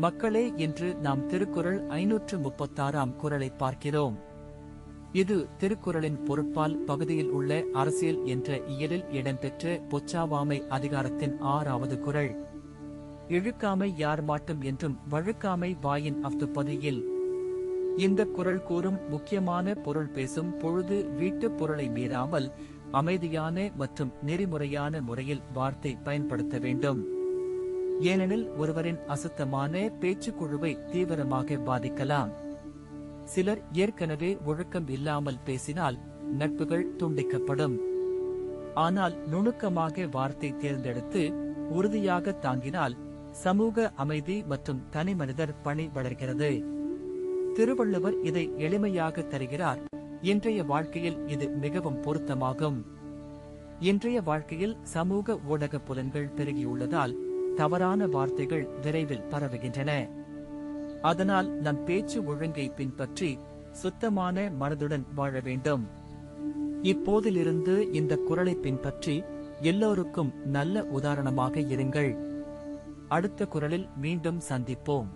மக்களே, இன்று நாம் திருக்குறள் 536ஆம் குறளை பார்க்கிறோம். இது திருக்குறளின் பொருட்பால் பகுதியில் உள்ள அரசியல் என்ற இயலில் இடம்பெற்ற பொச்சாவாமை அதிகாரத்தின் 6வது குறள். இழுக்காமை யார் மாட்டும் என்றும் வழுக்காமை வாயின் அஃதுப்பதியில். இந்த குறள் கூறும் முக்கியமான பொருள் பேசும் பொழுது வீட்டுப் பொருளை மீறாமல் அமைதியான மற்றும் நெறிமுறையான முறையில் வார்த்தை பயன்படுத்த வேண்டும். ஏனெனில் ஒருவரின் அசுத்தமான பேச்சுக்குழுவை தீவிரமாக பாதிக்கலாம். சிலர் ஏற்கனவே ஒழுக்கம் இல்லாமல் பேசினால் நட்புகள் துண்டிக்கப்படும். ஆனால் நுணுக்கமாக வார்த்தை தேர்ந்தெடுத்து உறுதியாக தாங்கினால் சமூக அமைதி மற்றும் தனிமனிதர் பணி வளர்கிறது. திருவள்ளுவர் இதை எளிமையாக தருகிறார். இன்றைய வாழ்க்கையில் இது மிகவும் பொருத்தமாகும். இன்றைய வாழ்க்கையில் சமூக ஊடக புலன்கள் பெருகியுள்ளதால் தவறான வார்த்தைகள் விரைவில் பரவுகின்றன. அதனால் நம் பேச்சு ஒழுங்கை பின்பற்றி சுத்தமான மனதுடன் வாழ வேண்டும். இப்போதிலிருந்து இந்த குறளை பின்பற்றி எல்லோருக்கும் நல்ல உதாரணமாக இருங்கள். அடுத்த குறளில் மீண்டும் சந்திப்போம்.